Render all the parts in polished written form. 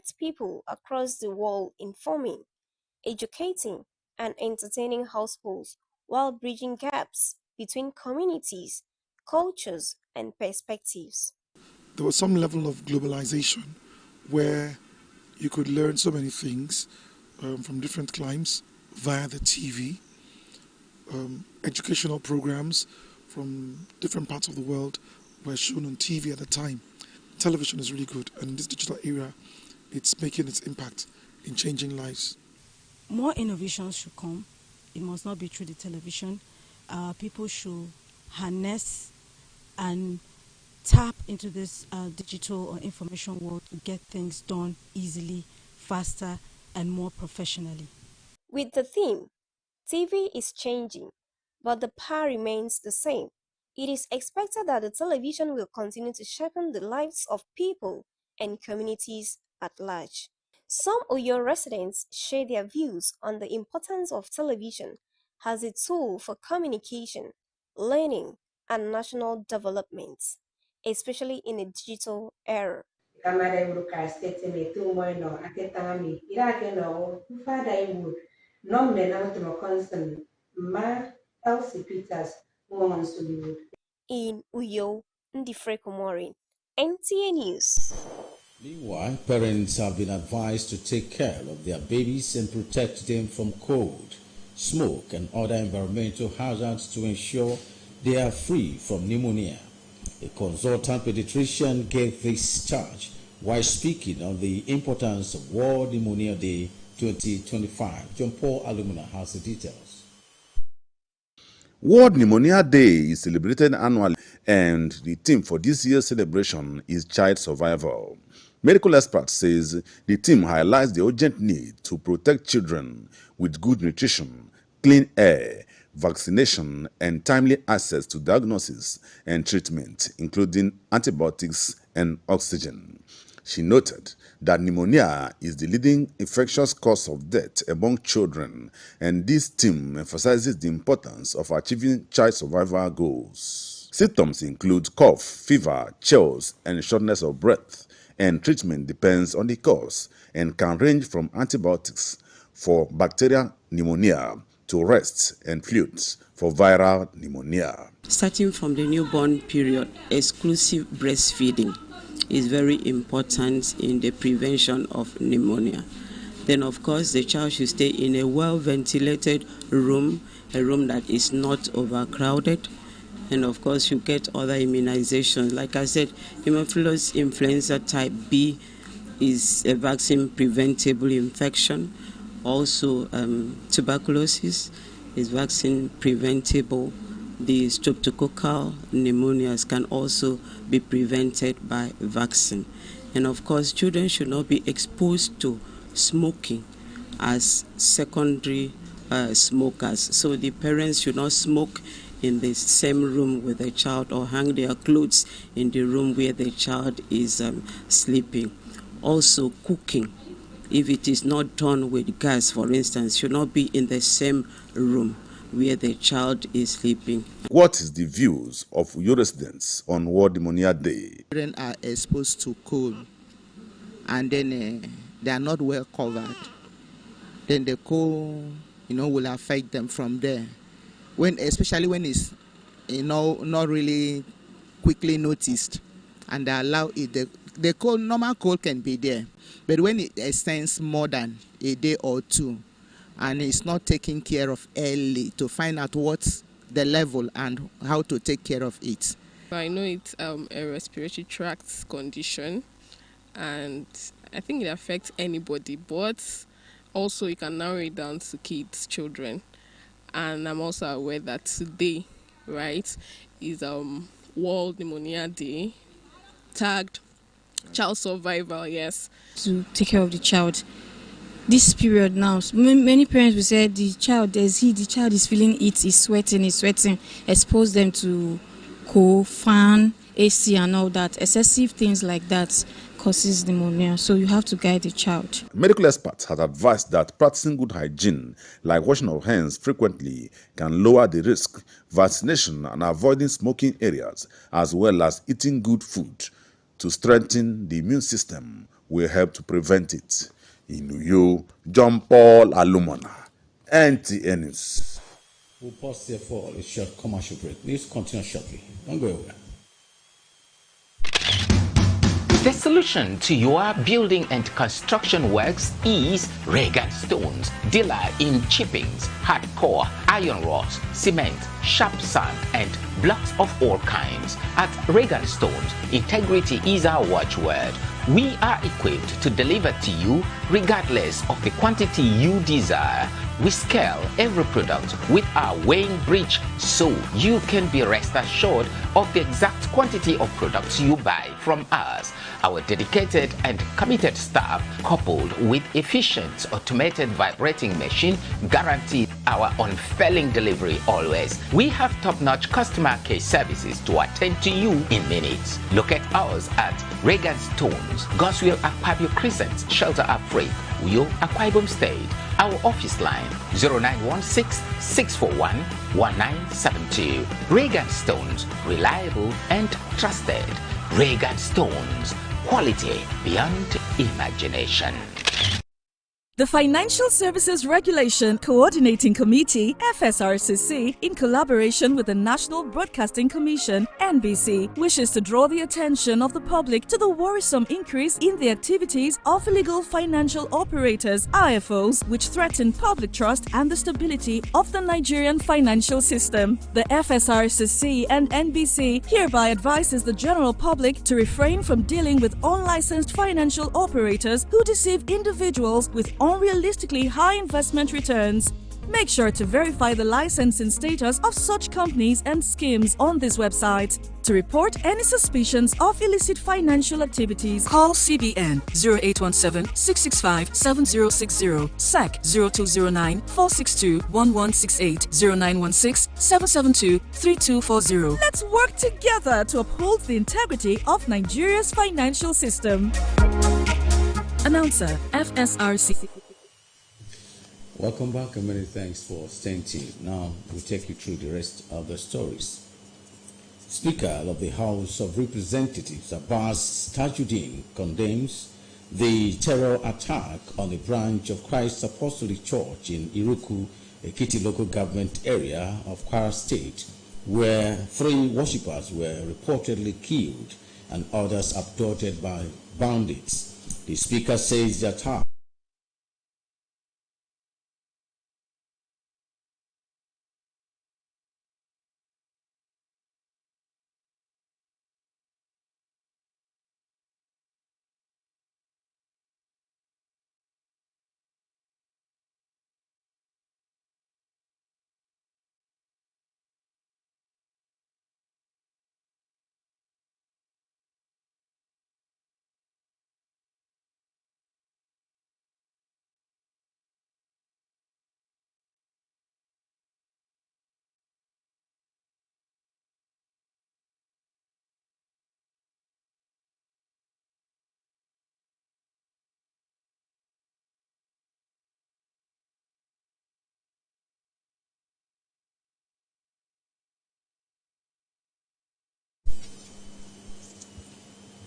connects people across the world, informing, educating, and entertaining households while bridging gaps between communities, cultures, and perspectives. There was some level of globalization where you could learn so many things from different climes via the TV, educational programs from different parts of the world were shown on TV at the time. Television is really good, and in this digital era, it's making its impact in changing lives. More innovations should come. It must not be through the television. People should harness and tap into this digital or information world to get things done easily, faster, and more professionally. With the theme, TV is changing, but the power remains the same. It is expected that the television will continue to shape the lives of people and communities at large. Some Oyo residents share their views on the importance of television as a tool for communication, learning, and national development, especially in a digital era. Kamara Iruka State no Aketami, Irakeno, Fada Iwood, Nomne Nautimo Constant, Ma Elsie Peters, Woman's Hollywood. In Uyo, Ndifrekomori, NTA News. Meanwhile, parents have been advised to take care of their babies and protect them from cold, smoke, and other environmental hazards to ensure they are free from pneumonia. A consultant pediatrician gave this charge while speaking on the importance of World Pneumonia Day 2025. John Paul Alumina has the details. World Pneumonia Day is celebrated annually, and the theme for this year's celebration is child survival. Medical experts says the theme highlights the urgent need to protect children with good nutrition, clean air, vaccination, and timely access to diagnosis and treatment, including antibiotics and oxygen. She noted that pneumonia is the leading infectious cause of death among children, and this theme emphasizes the importance of achieving child survival goals. Symptoms include cough, fever, chills, and shortness of breath, and treatment depends on the cause and can range from antibiotics for bacterial pneumonia to rest and fluids for viral pneumonia. Starting from the newborn period, exclusive breastfeeding is very important in the prevention of pneumonia. Then, of course, the child should stay in a well-ventilated room, a room that is not overcrowded. And, of course, you get other immunizations. Like I said, Haemophilus influenza type B is a vaccine-preventable infection. Also, tuberculosis is vaccine-preventable. The streptococcal pneumonias can also be prevented by vaccine. And of course, children should not be exposed to smoking as secondary smokers. So the parents should not smoke in the same room with the child or hang their clothes in the room where the child is sleeping. Also, cooking, if it is not done with gas, for instance, should not be in the same room where the child is sleeping. What is the views of your residents on World Pneumonia Day? Children are exposed to cold, and then they are not well covered. Then the cold, will affect them from there. Especially when it's, not really quickly noticed, and they allow it. The cold, normal cold can be there, but when it extends more than a day or two, and it's not taken care of early to find out what's the level and how to take care of it. I know it's a respiratory tract condition, and I think it affects anybody, but also you can narrow it down to kids, children. And I'm also aware that today, right, is World Pneumonia Day, tagged child survival, yes. To take care of the child. This period now, many parents will say the child is feeling it, is sweating, expose them to cold, fan, AC and all that. Excessive things like that causes pneumonia, so you have to guide the child. Medical experts have advised that practicing good hygiene, like washing of hands frequently, can lower the risk, vaccination and avoiding smoking areas, as well as eating good food to strengthen the immune system will help to prevent it. In Uyo, John Paul Alumona, NTA News. We'll pause there for a short commercial break. News continue shortly. Don't go away. The solution to your building and construction works is Regan Stones, dealer in chippings, hardcore, iron rods, cement, sharp sand, and blocks of all kinds. At Regan Stones, integrity is our watchword. We are equipped to deliver to you regardless of the quantity you desire. We scale every product with our weighing bridge so you can be rest assured of the exact quantity of products you buy from us. Our dedicated and committed staff, coupled with efficient automated vibrating machine, guarantee our unfailing delivery always. We have top-notch customer care services to attend to you in minutes. Locate us at Regan Stones, Goswell Akpabio Crescent, Shelter Afraid, Uyo, Akwa Ibom State. Our office line 0916-641-1972. Regan Stones, reliable and trusted. Regan Stones, quality beyond imagination. The Financial Services Regulation Coordinating Committee, FSRCC, in collaboration with the National Broadcasting Commission, NBC, wishes to draw the attention of the public to the worrisome increase in the activities of illegal financial operators, IFOs, which threaten public trust and the stability of the Nigerian financial system. The FSRCC and NBC hereby advises the general public to refrain from dealing with unlicensed financial operators who deceive individuals with unrealistically high investment returns. Make sure to verify the licensing status of such companies and schemes on this website. To report any suspicions of illicit financial activities, call CBN 0817-665-7060, SAC 0209-462-1168, 0916-772-3240. Let's work together to uphold the integrity of Nigeria's financial system. Announcer, FSRC. Welcome back and many thanks for staying tuned. Now we'll take you through the rest of the stories. Speaker of the House of Representatives, Abbas Tajuddin, condemns the terror attack on a branch of Christ Apostolic Church in Iruku, Ekiti local government area of Kwara State, where 3 worshippers were reportedly killed and others abducted by bandits. The speaker says the attack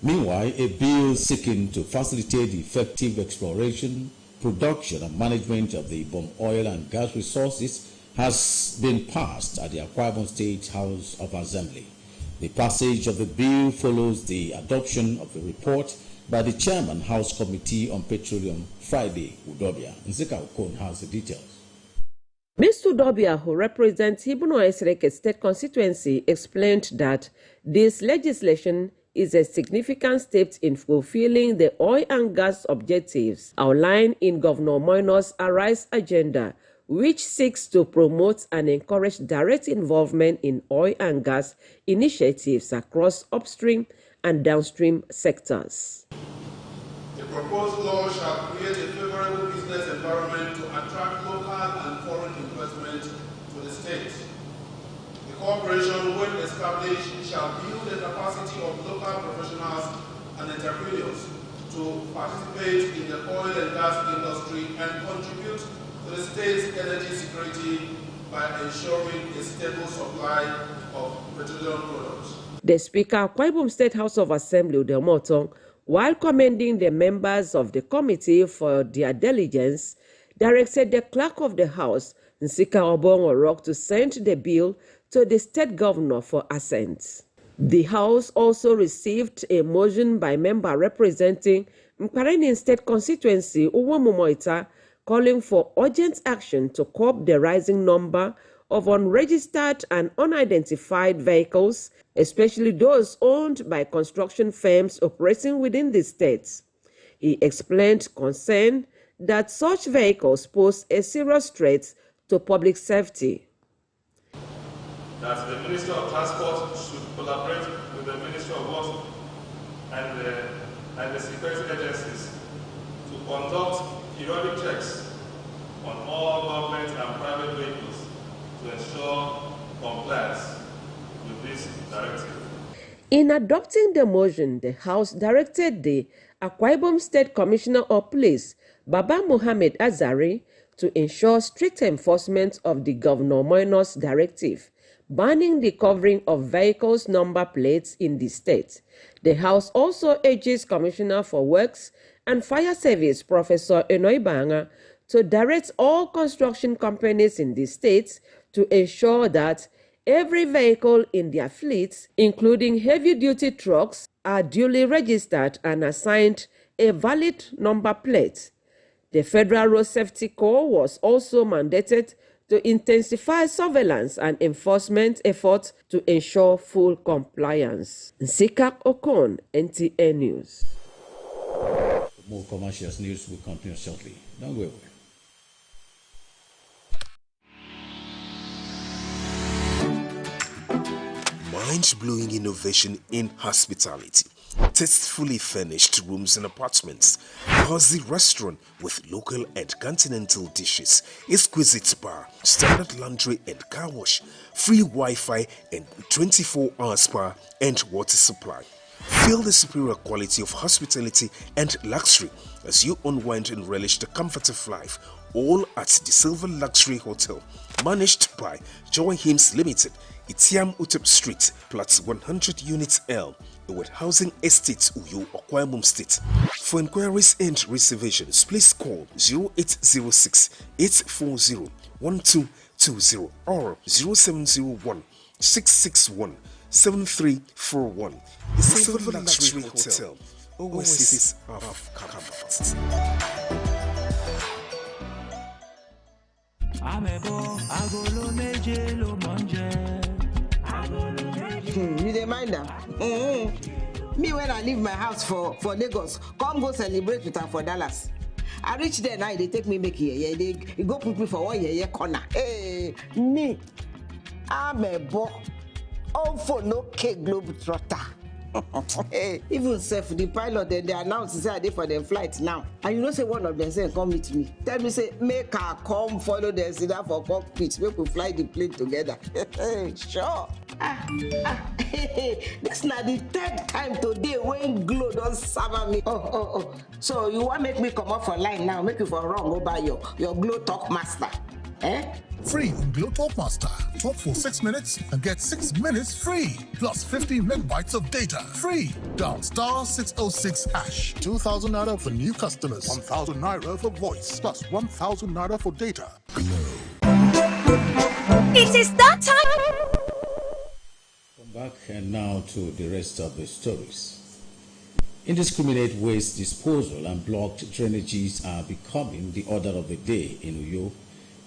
Meanwhile, a bill seeking to facilitate the effective exploration, production and management of the bomb oil and gas resources has been passed at the Akwa Ibom State House of Assembly. The passage of the bill follows the adoption of the report by the Chairman House Committee on Petroleum Friday, Udobia. Nzeka Okon has the details. Mr. Udobia, who represents Ibuno Esreke State constituency, explained that this legislation is a significant step in fulfilling the oil and gas objectives outlined in Governor Moino's Arise agenda, which seeks to promote and encourage direct involvement in oil and gas initiatives across upstream and downstream sectors. The proposed law shall create a favorable business environment to attract local and foreign investment to the state. The corporation, when established, shall build the capacity of local professionals and entrepreneurs to participate in the oil and gas industry and contribute to the state's energy security by ensuring a stable supply of petroleum products. The Speaker of Akwa Ibom State House of Assembly, Udelmotong, While commending the members of the committee for their diligence, directed the clerk of the House, Nsika Obong-Orok, to send the bill to the state governor for assent. The House also received a motion by member representing Mkparenin State Constituency, Uwomu Moita, calling for urgent action to curb the rising number of unregistered and unidentified vehicles, especially those owned by construction firms operating within the state. He explained concern that such vehicles pose a serious threat to public safety. That the Ministry of Transport should collaborate with the Ministry of Works and the security agencies to conduct periodic checks on all government and private vehicles to ensure compliance with this directive. In adopting the motion, the House directed the Akwa Ibom State Commissioner of Police, Baba Mohammed Azari, to ensure strict enforcement of the Governor Moino's directive, banning the covering of vehicles' number plates in the state. The House also urges Commissioner for Works and Fire Service, Professor Enoy Banga, to direct all construction companies in the state to ensure that every vehicle in their fleets, including heavy-duty trucks, are duly registered and assigned a valid number plate. The Federal Road Safety Corps was also mandated to intensify surveillance and enforcement efforts to ensure full compliance. Nsikak Okon, NTA News. More commercial news will continue shortly. Don't go away. Mind-blowing innovation in hospitality. Tastefully furnished rooms and apartments, cozy restaurant with local and continental dishes, exquisite bar, standard laundry and car wash, free Wi-Fi and 24-hour spa and water supply. Feel the superior quality of hospitality and luxury as you unwind and relish the comfort of life, all at the Silver Luxury Hotel, managed by Joy Hymns Limited, Itiam Utep Street, Plot 100 Units L, with Housing Estates, Uyo, Akwa Ibom State. For inquiries and reservations, please call 0806 840 1220 or 0701 661 7341. The Silver Luxury Hotel, oasis of comfort. You dey mind am? Me when I leave my house for Lagos, come go celebrate with her for Dallas. I reach there now, they take me make yeye. They go put me for one yeye corner. Hey, me, I'm a boy. All for no cake globetrotter. Hey, even self the pilot they announced say I dey for the flight now. And you know say one of them say come meet me. Tell me say make her come follow them sit down for cockpit. Make we fly the plane together. Sure. This na the third time today when Glo don serve me. Oh. So you want make me come up for line now? Make you for run go buy your Glo Talk Master. Free on Glo Talk Master. Talk for 6 minutes and get 6 minutes free. Plus 15 megabytes of data. Free. Dial *606#. 2,000 naira for new customers. 1,000 naira for voice. Plus 1,000 naira for data. Glo. It is that time. Back and now to the rest of the stories. Indiscriminate waste disposal and blocked drainages are becoming the order of the day in Uyo,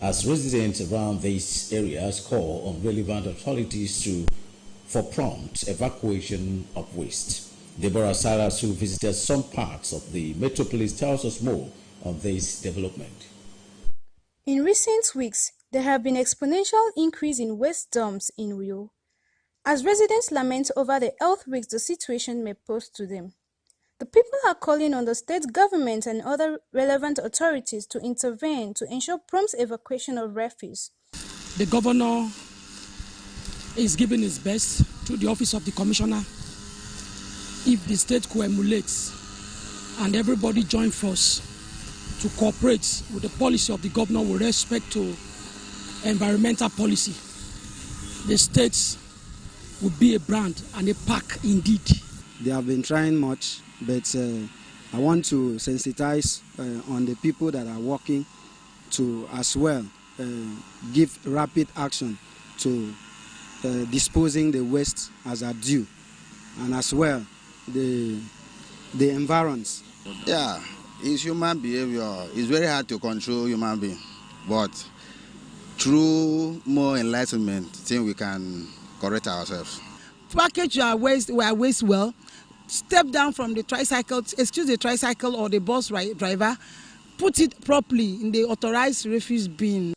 as residents around these areas call on relevant authorities for prompt evacuation of waste. Deborah Saras, who visited some parts of the metropolis, tells us more on this development. In recent weeks, there have been exponential increase in waste dumps in Uyo. As residents lament over the health risks the situation may pose to them, the people are calling on the state government and other relevant authorities to intervene to ensure prompt evacuation of refuse. The governor is giving his best to the office of the commissioner. If the state co-emulates and everybody join force to cooperate with the policy of the governor with respect to environmental policy, the states would be a brand and a pack indeed. They have been trying much, but I want to sensitize on the people that are working to as well give rapid action to disposing the waste as are due, and as well the environs. Yeah, it's human behavior. It's very hard to control human being, but through more enlightenment, I think we can correct ourselves. Package your waste well. Step down from the tricycle, excuse the tricycle or the bus driver, put it properly in the authorized refuse bin.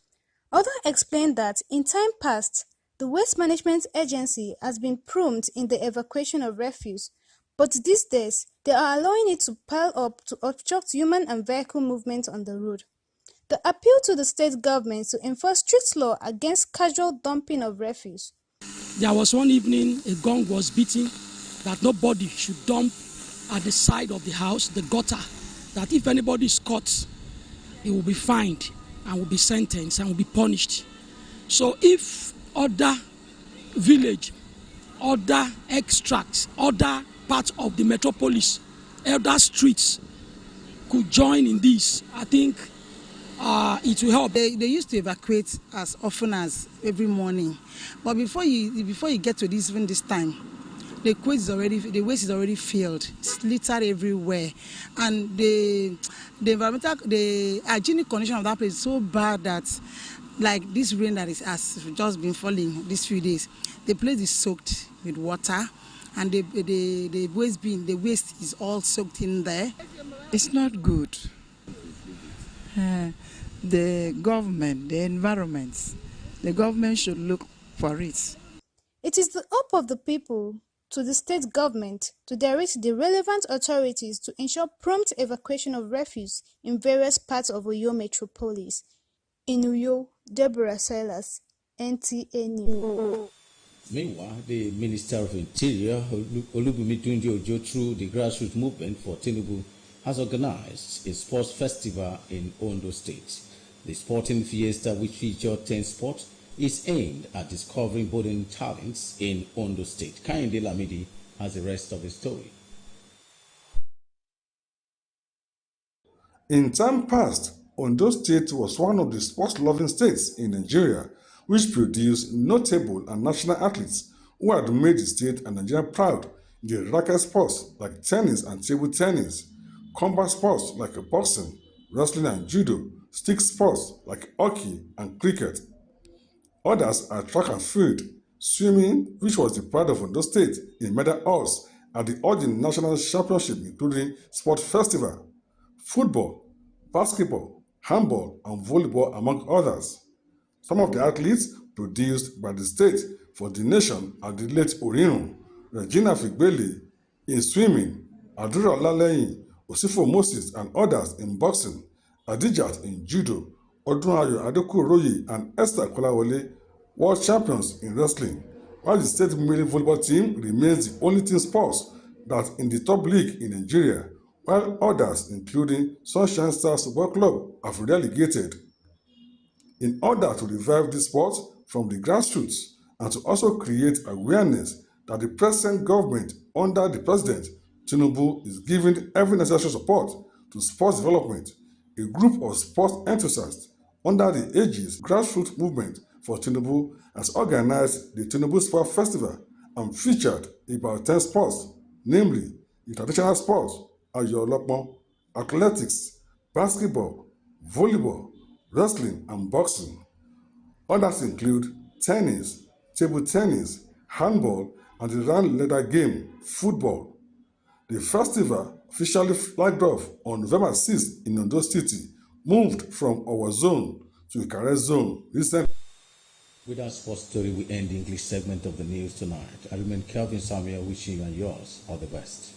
Others explained that in time past, the Waste Management Agency has been prompt in the evacuation of refuse, but these days they are allowing it to pile up to obstruct human and vehicle movement on the road. They appeal to the state government to enforce strict law against casual dumping of refuse. There was one evening a gong was beaten that nobody should dump at the side of the house, the gutter, that if anybody is caught, he will be fined and will be sentenced and will be punished. So if other village, other extracts, other parts of the metropolis, other streets could join in this, I think it will help. They used to evacuate as often as every morning, but before you get to this, even this time, the waste is already filled. It's littered everywhere, and the hygienic condition of that place is so bad that, like this rain that has just been falling these few days, the place is soaked with water, and the waste is all soaked in there. It's not good. The government, the environments, the government should look for it. It is the hope of the people to the state government to direct the relevant authorities to ensure prompt evacuation of refuse in various parts of Uyo metropolis. In Uyo, Deborah Silas, NTA News. Meanwhile, the Minister of Interior, Olubunmi Tunji-Ojo, through the grassroots movement for Tinubu, has organized a sports festival in Ondo State. The sporting fiesta, which featured 10 sports, is aimed at discovering budding talents in Ondo State. Kayinde Lamidi has the rest of the story. In time past, Ondo State was one of the sports-loving states in Nigeria, which produced notable and national athletes who had made the state and Nigeria proud in the racket sports like tennis and table tennis, combat sports like boxing, wrestling and judo, stick sports like hockey and cricket. Others are track and field, swimming, which was the pride of Ondo State in medal halls at the Ordin National Championship, including Sport Festival, football, basketball, handball, and volleyball, among others. Some of the athletes produced by the state for the nation are the late Orinu, Regina Figbeli in swimming, Adura Laleyin, Osifo Moses, and others in boxing, Adijat in judo, Odunayo Adekuroye and Esther Kolawole, world champions in wrestling, while the state women's volleyball team remains the only team sports that in the top league in Nigeria, while others, including Sunshine Stars Football Club, have relegated. In order to revive this sport from the grassroots and to also create awareness that the present government under the President Tinubu is giving every necessary support to sports development, a group of sports enthusiasts under the Aegis Grassroots Movement for Tinubu has organized the Tinubu Sport Festival and featured about 10 sports, namely the traditional sports, Ayo-Olopon, athletics, basketball, volleyball, wrestling, and boxing. Others include tennis, table tennis, handball, and the round leather game, football. The festival, officially flagged off on November 6 in Ondo City, moved from our zone to Ikare zone recently. With that sports story, we end the English segment of the news tonight. I remain Kelvin Samuel, wishing you and yours all the best.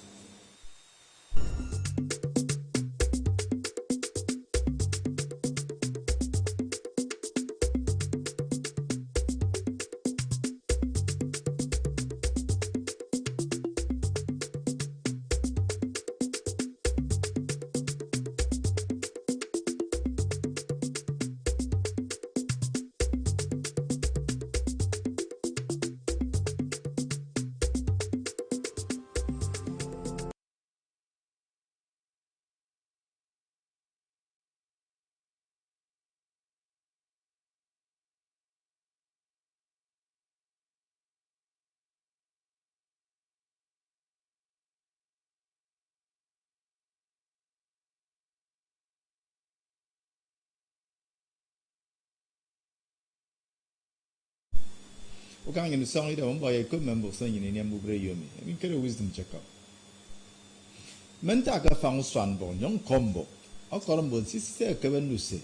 Ukang in the song, it owned by a good member of Sunny in Yamubrayomi. I mean, get a wisdom check-up. Mentaka found Swanborn, young combo. A column sister Kevin Lucy.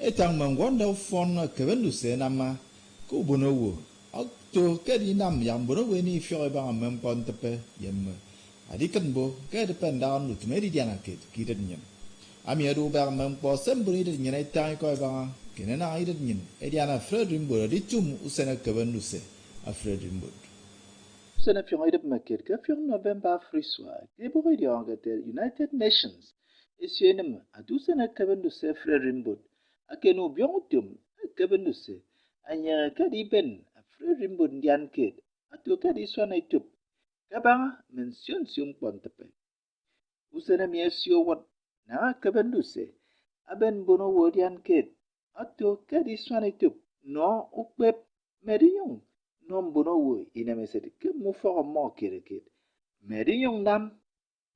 A tongue man wonder for Kevin Lucy and Amma. Go bono. To get in Yambo when if you're about a man pontepe, yem. A dickenbo, get a pen down with Meridiana kid, kitten yem. I'm here to bear man for separated in a time coiva, Kenana ided yin, Ediana Fredrimbo, the tomb Usena Kevin Lucy, a Fredrimbo. Sena Fioid Makit, Gafion November Free Swag, Gable the United Nations, is yenem, a Dusena Kevin Lucy Fredrimbo, a Kenu Biontum, a Kevin Lucy, and Yara Caddy Ben. Rimbo Ndian kid, at your caddy swan I took. Cabana mentions young Pontepe. Usena miesio what now Caban Luce, a ben bono wordian kid, at your caddy swan I took, no upweb Merillon, non bono wood in a message, move for a more kid. Merillon dam,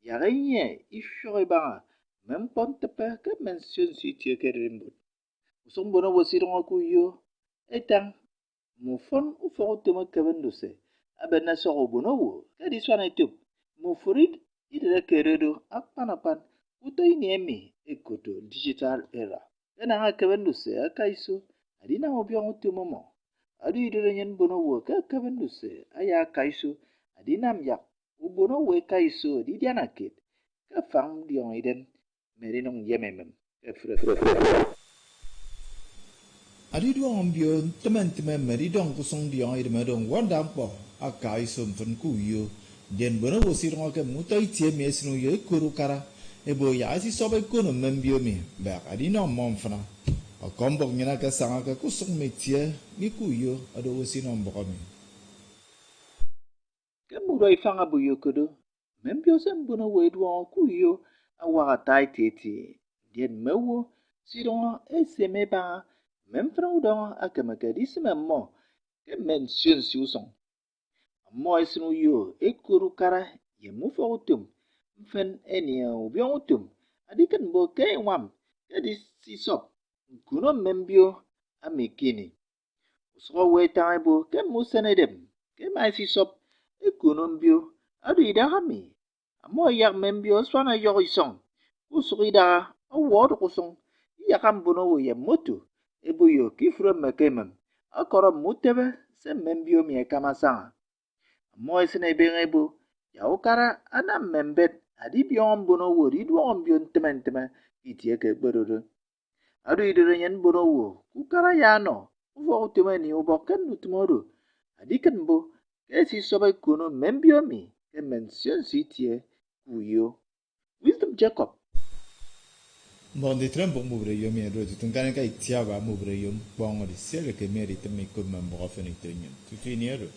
Yaranye, if Shoriba, Mem Pontepe, mentions it your kid rimbo. Some bono was it on Kuyo, etang. Mufon ufo temo Kevin Lucy. Abena soro bono, Caddy swan I took. Mufurid, idere keredo, apanapan, uto inemi, ekoto, digital era. Then I Kevin Lucy, a kaiso, Adina obion to momo. Adu idere bono work, Kevin Lucy, aya kaiso, Adinam yak, ubono we kaiso, Didiana kid. Ka fam dion iden, Merinon yememem, I did one beyond the mentiment, Meridon to song the item, one damper, a kaisum from Kuyo. Then when I was sitting on a mutai, Mesno Kurukara, a boy, I see so I couldn't membio me, back I did not monfana. A combo Yanaka Sanga Kusum Metia, Mikuyo, I do was in on Bomi. Kamurai Fangabu Yokodo, Membios and Bono Wade Wong Kuyo, a Waratai Titi, Dien Mewo, Sidon, Semeba. Memfraudon a Kamakadissima mo, que mentions you song. A moist no you, a Kurukara, ye move autumn, Fen any obiotum, a deacon bouquet wam, that is seasop, Kuno membio, a mekini. So wait time, can musenedem, can my seasop, a kunumbio, a reader hami. A more young membio swan a your song, whose reader, a word or song, Yakambono ye motu. Ebuyo kifro mekemem, a koro mutebe, se membio mi kamasanga. Moisen e benebo, yaokara, ana membet, adibion bono wood, idwon bion tementeme, itieke bedodo. Adu idren bono wo, kukara yano, uvo tumeni uboken nutumoro, adiken bo, kesi sobe kuno membio mi, ke mention sitie, kuyo. Wisdom Jacob. Bon, the tremble move you may do to Ganaka Tiava move you, bong or the Serica made to make good member of an Italian. To 3 years.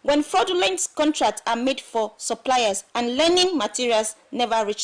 When fraudulent contracts are made for suppliers and learning materials never reach